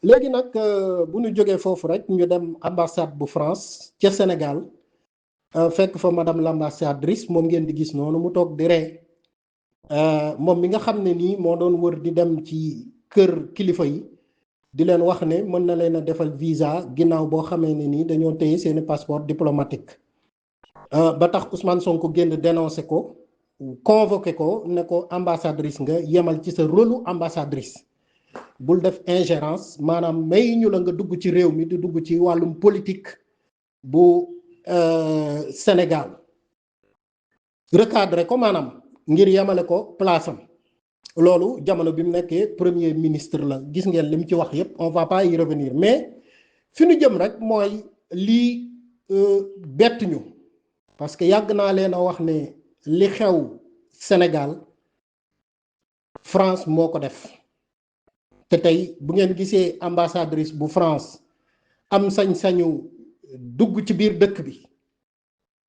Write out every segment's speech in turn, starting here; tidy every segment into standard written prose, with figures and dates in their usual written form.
léegi nag bu ñu jógee foofu rek ñu dem ambassade bu France ca Sénégal fekk fa madame l'ambassadrice moom ngeen di gis noonu mu toog di ree moom mi nga xam ne nii moo doon wër di dem ci kër kilifa yi di leen wax ne mën na leen a defal visa ginnaaw boo xamee ne nii dañoo téye seeni passeport diplomatique ba tax Ousmane Sonko génn dénoncé ko convoqué ko ne ko ambassadrice nga yemal ci sa rôlu ambassadrice bul def ingérence maanaam may ñu la nga dugg ci réew mi di dugg ci wàllum politique bu Sénégal recadré ko maanaam ngir yemale ko place am loolu jamono bi mu nekkee premier ministre la gis ngeen li mu ci wax yépp on va pas y revenir mais fi ñu jëm rek mooy lii bett ñu parce que yàgg naa leen a wax ne li xew Sénégal France moo ko def te tey bu ngeen gisee ambassadrice bu France am sañ-sañu dugg ci biir dëkk bi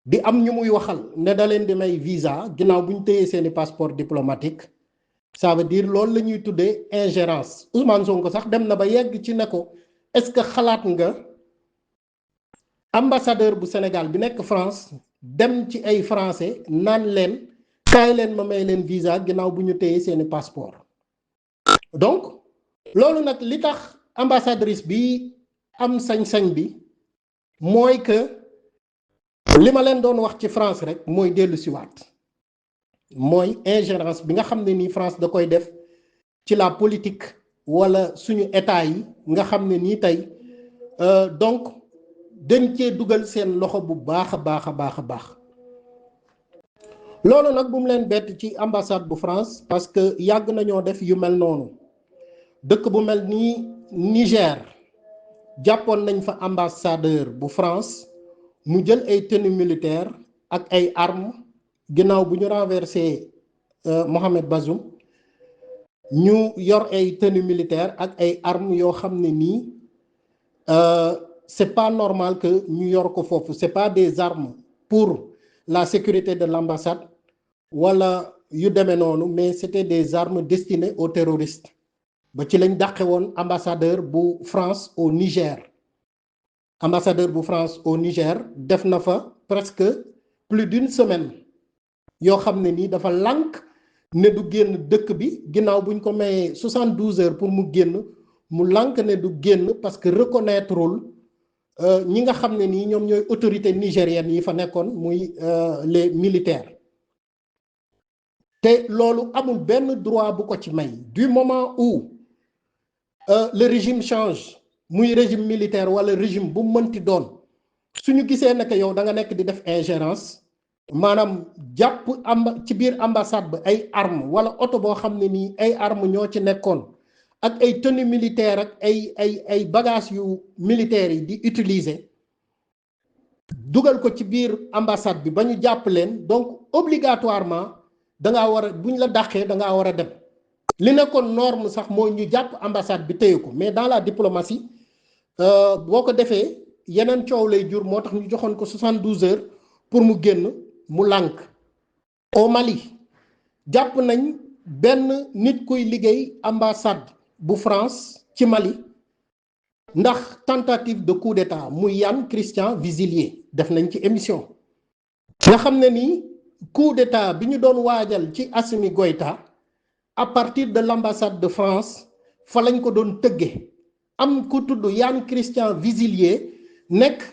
di am ñu muy waxal ne da leen di may visa ginnaaw bu ñu téyee seeni passeport diplomatique ça veut dire loolu la ñuy tuddee ingérence Ousmane Sonko sax dem na ba yegg ci ne ko est-ce que xalaat nga ambassadeur bu Sénégal bi nekk France dem ci ay français naan leen kaay leen ma may leen visa ginnaaw bu ñu téyee seeni passeport donc loolu nag li tax ambassadrice bi am sañ-sañ bi mooy que li ma leen doon wax ci France rek mooy dellu siwaat mooy ingérence bi nga xam ne nii France da koy def ci la politique wala suñu état yi nga xam ne nii tey donc dañ cee dugal seen loxo bu baax a baax a baax a baax loolu nag bu mu leen bett ci ambassade bu France parce que yàgg nañoo def yu mel noonu dëkk bu mel nii Niger jàppoon nañ fa ambassadeur bu France mu jël ay tenue militaire ak ay armes ginnaaw bu ñu renversé Mohamed Bazoum ñu yor ay tenue militaire ak ay armes yoo xam ne nii c'est pas normal que ñu yor ko foofu c'est pas des armes pour la sécurité de l'ambassade wala yu demee noonu mais c'était des armes destinées aux terroristes ba ci lañ dàqe woon ambassadeur bu France au Niger ambassadeur bu France au Niger def na fa presque plus d'une semaine yoo xam ne nii dafa lànk ne du génn dëkk bi ginnaaw buñ ko mayee 72 heures pour mu génn mu lànk ne du génn parce que reconnaîtrewul ñi nga xam ne nii ñoom ñooy autorités nigériennes yi fa nekkoon muy les militaires te loolu amul benn droit bu ko ci may du moment où le régime change muy régime militaire wala régime bu mënti doon suñu gisee ne que yow da nga nekk di def ingérence maanaam jàpp ci biir ambassade ba ay armes wala oto boo xam ne nii ay armes ñoo ci nekkoon ak ay tenue militaire ak ay bagages yu militaires yi di utiliser dugal ko ci biir ambassade bi ba ñu jàpp leen donc obligatoirement da ngaa war a buñ la dàqee da ngaa war a dem li nekkoon norme sax mooy ñu jàpp ambassade bi téye ko mais dans la diplomatie boo ko defee yeneen coow lay jur moo tax ñu joxoon ko 72 heures pour mu génn mu lànk au Mali jàpp nañ benn nit kuy liggéey ambassade bu France ci Mali ndax tentative de coup d'état muy Yann Christian Vizilier def nañ ci émission nga xam ne ni coup d'état bi ñu doon waajal ci Assimi Goïta à partir de l'ambassade de France fa lañ ko doon tëgge am ku tudd Yann Christian Vizilier nekk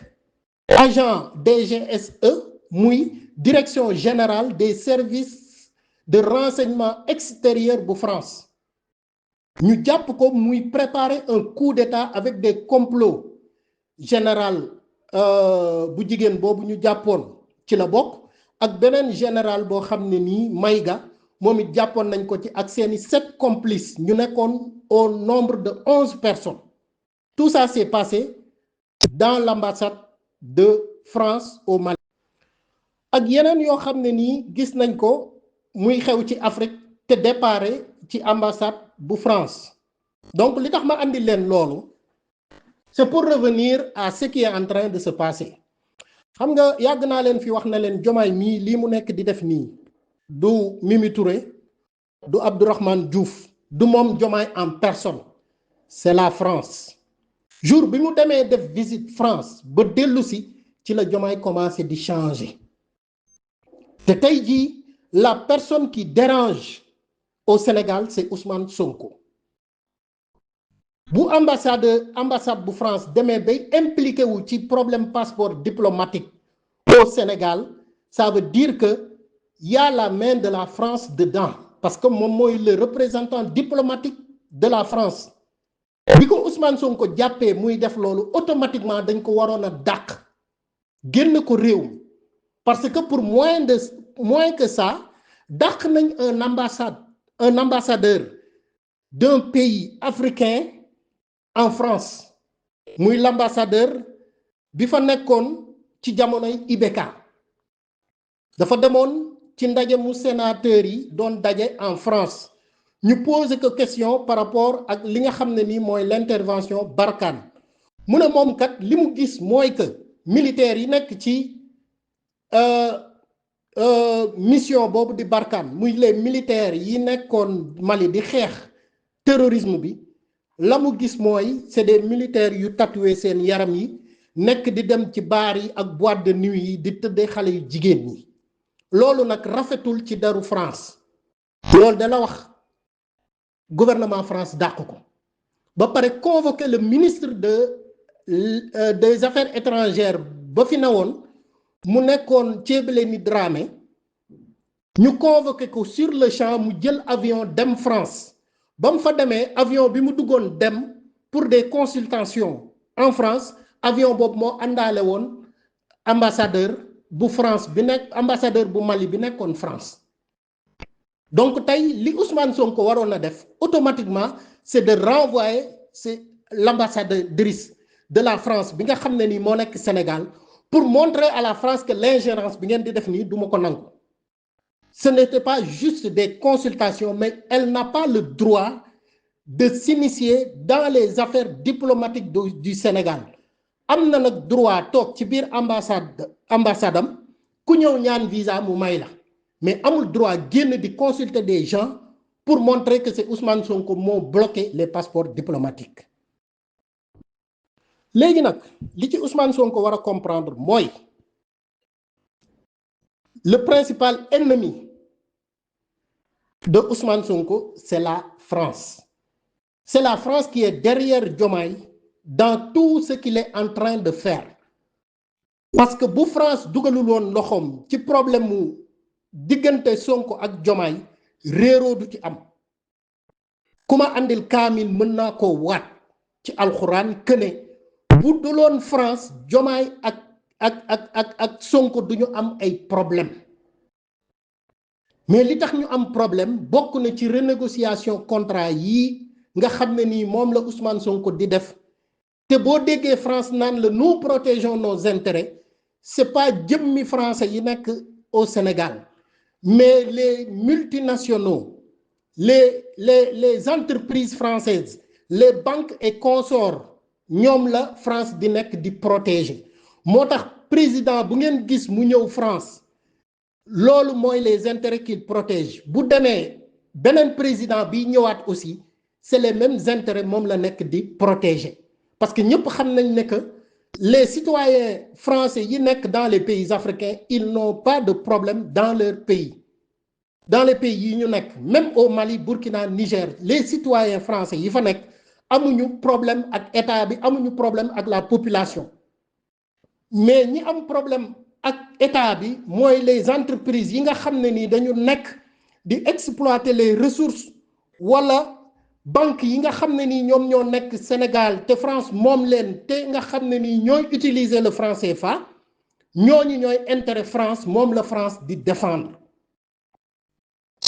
agent DGSE muy direction générale des services de renseignement extérieur bu France ñu jàpp ko muy préparer un coup d'état avec des complots général bu jigéen boobu ñu jàppoon ci la bokk ak beneen général boo xam ne nii Maïga moom it jàppoon nañ ko ci ak seeni 7 complices ñu nekkoon au nombre de 11 personnes tout ça s'est passé dans l'ambassade de France au Mali ak yeneen yoo xam ne nii gis nañ ko muy xew ci Afrique te déparé ci ambassade bu France donc li tax ma andi leen loolu c'est pour revenir à ce qui est en train de se passer xam nga yàgg naa leen fi wax na leen Diomaye mii lii mu nekk di def nii du Mimi Touré du Abdourahmane Diouf du moom Diomaye en personne c'est la France jour bi mu demee def visite France ba dellu si ci la Diomaye commencé di changer te tey jii la personne qui dérange au Sénégal c'est Ousmane Sonko bu ambassade bu France demee bay impliqué wu ci problème passeport diplomatique au Sénégal ça veut dire que y a la main de la France dedans parce que moom mooy le représentant diplomatique de la France bi ko Ousmane Sonko jàppee muy def loolu automatiquement dañ ko waroon a dàq génn ko réew parce que pour moins que ça dàq nañ un ambassadeur d'un pays africain en France muy l'ambassadeur bi fa nekkoon ci jamonoy IBK dafa demoon ci ndaje mu sénateur yi doon daje en France ñu poser que question par rapport ak li nga xam ne nii mooy l'intervention Barkhane mu ne moom kat li mu gis mooy que militaires yi nekk ci mission boobu di Barkhane muy les militaires yi nekkoon Mali di xeex terrorisme bi la mu gis mooy c'est des militaires yu tatoué seen yaram yi nekk di dem ci baar yi ak boîte de nuit yi di tëddee xale yu jigéen ñi loolu nag rafetul ci deru France loolu dala wax gouvernement France dàq ko ba pare convoquer le ministre des affaires étrangères ba fi newoon mu nekkoon Thiébaléni Dramé ñu convoqué ko sur le champ mu jël avion dem France ba mu fa demee avion bi mu duggoon dem pour des consultations en France avion boobu moo àndaale woon ambassadeur bu France bi nekk ambassadeur bu Mali bi nekkoon France donc tey li Ousmane Sonko waroon a def automatiquement c'est de renvoyer c'est l'ambassadrice de la France bi nga xam ne nii moo nekk Sénégal pour montrer à la France que l'ingérence bi ngeen di def nii du ma ko nangu ce n'était pas juste des consultations mais elle n'a pas le droit de s'initier dans les affaires diplomatiques du Sénégal am na nag droit toog ci biir ambassade am ku ñëw ñaan visa mu may la mais amul droit génn di consulter des gens pour montrer que c'est Ousmane Sonko moo bloqué les passeports diplomatiques léegi nag li ci Ousmane Sonko war a comprendre mooy le principal ennemi de Ousmane Sonko c'est la France c'est la France qui est derrière Diomaye dans tout ce qu'il est en train de faire parce que bu France dugalul woon loxoom ci problème mu diggante Sonko ak Diomaye réeroo du ci am ku ma andil kaamil mën naa ko waat ci alxuraan këne bu duloon France Diomaye ak Sonko du ñu am ay problème mais li tax ñu am problème bokk na ci renégociation contrat yii nga xam ne nii moom la Ousmane Sonko di def te boo déggee France naan la nous protégeons nos intérêts c'est pas jëmmi français yi nekk au Sénégal mais les multinationaux les entreprises françaises les banques et consorts ñoom la France di nekk di protéger moo tax président bu ngeen gis mu ñëw France loolu mooy les intérêts qu'il protège bu demee beneen président bi ñëwaat aussi c'est les mêmes intérêts moom la nekk di protéger parce que ñëpp xam nañ ne que les citoyens français yi nekk dans les pays africains ils n'ont pas de problème dans leur pays dans les pays yi ñu nekk même au Mali Burkina Niger les citoyens français yi fa nekk amuñu problème ak état bi amuñu problème ak la population mais ñi am problème ak état bi mooy les entreprises yi nga xam ne nii dañu nekk di exploiter les ressources wala banque yi nga xam ne nii ñoom ñoo nekk Sénégal te France moom leen te nga xam ne nii ñooy utiliser le franc CFA ñooñu ñooy intérêt France moom la France di défendre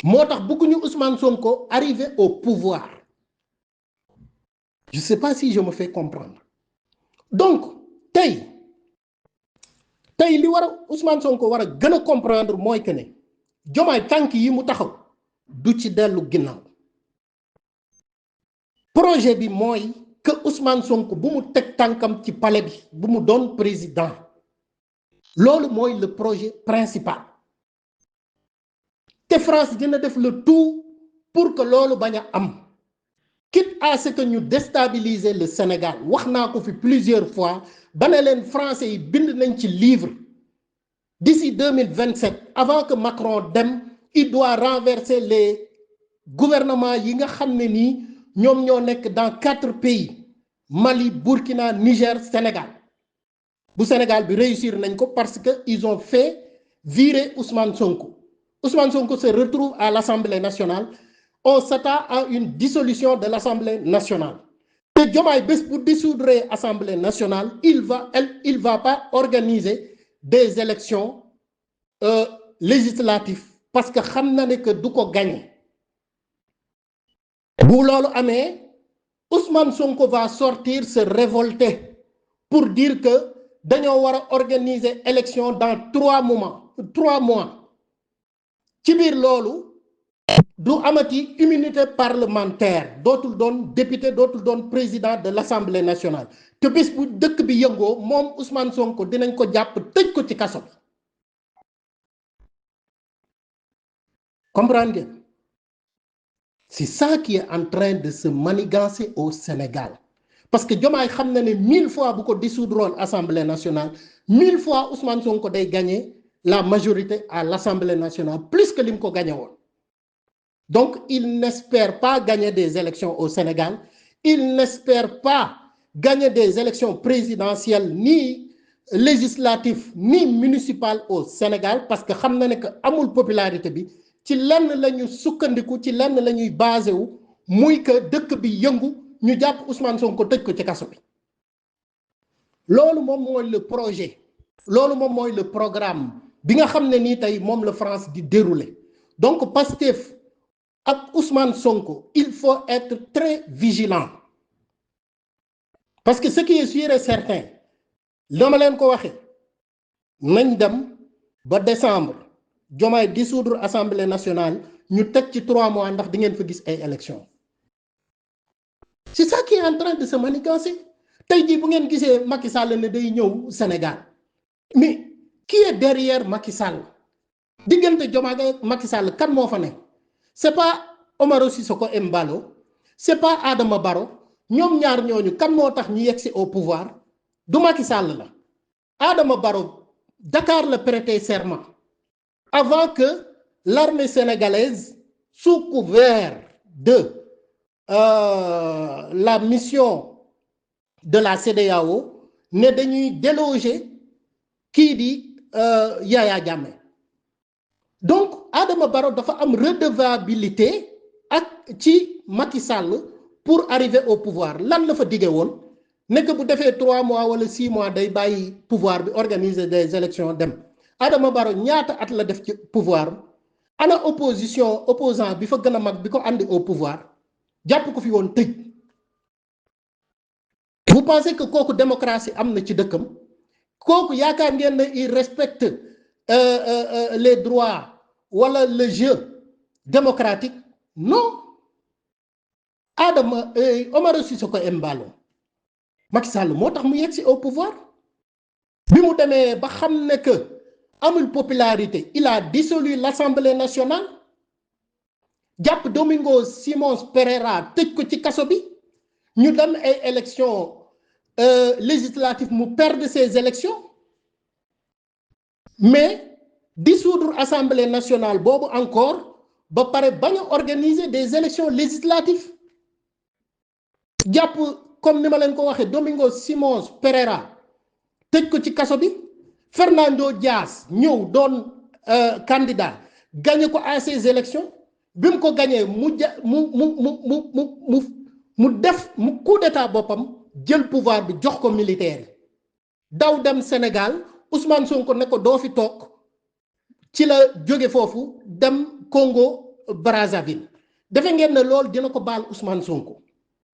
moo tax bëgguñu Ousmane Sonko arriver au pouvoir je sais pas si je me fais comprendre donc tey li war a Ousmane Sonko war a gën a comprendre mooy que ne Diomaye tànk yi mu taxaw du ci dellu ginnaaw projet bi mooy que Ousmane Sonko bu mu teg tànkam ci palais bi bu mu doon président loolu mooy le projet principal te France dina def le tout pour que loolu bañ a am quitte à ce que ñu déstabiliser le Sénégal wax naa ko fi plusieurs fois ba ne leen français yi bind nañ ci livre d'ici 2027 avant que Macron dem il doit renverser les gouvernements yi nga xam ne nii ñoom ñoo nekk dans 4 pays Mali, Burkina, Niger, Sénégal bu Sénégal bi réussir nañ ko parce que ils ont fait virer Ousmane Sonko. Ousmane Sonko se retrouve à l'Assemblée nationale. On s'attend à une dissolution de l'Assemblée nationale. Et Diomaye bés bu dissoudre l'Assemblée nationale, il va pas organiser des élections législatives parce que xam na ne que du ko gagner. Bu loolu amee Ousmane Sonko va sortir se révolter pour dire que dañoo war a organiser élection dans 3 mois ci biir loolu du amati immunité parlementaire dootul doon député dootul doon président de l'Assemblée nationale te bés bu dëkk bi yëngoo moom Ousmane Sonko dinañ ko jàpp tëj ko ci kaso bi comprendre ngeen c'est ça qui est en train de se manigancer au Sénégal parce que Diomaye xam na ne 1000 fois bu ko dissoudre Assemblée nationale 1000 fois Ousmane Sonko day gagner la majorité à l'Assemblée nationale plus que li mu ko gagné woon. Donc il n'espère pas gagner des élections au Sénégal, il n'espère pas gagner des élections présidentielles ni législatives ni municipales au Sénégal parce que xam na ne que amul popularité bi ci lenn la ñu sukkandiku ci lenn la ñuy basé wu muy que dëkk bi yëngu ñu jàpp Ousmane Sonko tëj ko ci kaso bi loolu moom mooy le projet loolu moom mooy le programme bi nga xam ne nii tey moom la France di dérouler donc Pastef ak Ousmane Sonko il faut être très vigilant parce que ce qui est sûr et certain dama leen ko waxee nañ dem ba décembre Diomaye dissoudre Assemblée nationale ñu teg ci 3 mois ndax di ngeen fa gis ay élections c'est ça qui est en train de se manigancer tey jii bu ngeen gisee Macky Sall ne day ñëw Sénégal mais qui est derrière Macky Sall diggante Diomaye ak Macky Sall kan moo fa ne c'est pas Umaro Sissoco Embalo c'est pas Adama Barrow ñoom ñaar ñooñu kan moo tax ñu yegsi au pouvoir du Macky Sall la Adama Barrow Dakar la prêter serment avant que l'armée sénégalaise sous couvert de la mission de la CEDEAO ne dañuy déloger kii di Yaya Jammeh donc Adama Barrow dafa am redevabilité ak ci Macky Sall pour arriver au pouvoir lan la fa dige woon nekk bu defee 3 mois wala 6 mois day bàyyi pouvoir bi organiser des élections dem Adama Barrow ñaata at la def ci pouvoir ana opposant bi fa gën a mag bi ko andi au pouvoir jàpp ko fi woon tëj vous pensez que kooku démocratie am na ci dëkkam kooku yaakaar ngeen ne il respecte les droits wala le jeu démocratique non Adama Umaro Sissoco Embalo Macky Sall moo tax mu yegsi au pouvoir bi mu demee ba xam ne que amul popularité il a dissolu l'Assemblée nationale jàpp Domingos Simões Pereira tëj ko ci kaso bi ñu dem ay élections législatives mu perdre ces élections mais dissoudre Assemblée nationale boobu encore ba pare bañ a organiser des élections législatives jàpp comme ni ma leen ko waxee Domingos Simões Pereira tëj ko ci kaso bi Fernando Dias ñëw doon candidat gagné ko à ces élections bi mu ko gagné mu def mu coup d'état boppam jël pouvoir bi jox ko militaire yi daw dem Sénégal Ousmane Sonko ne ko doo fi toog ci la jóge foofu dem Congo Brazzaville defe ngeen ne loolu dina ko baal Ousmane Sonko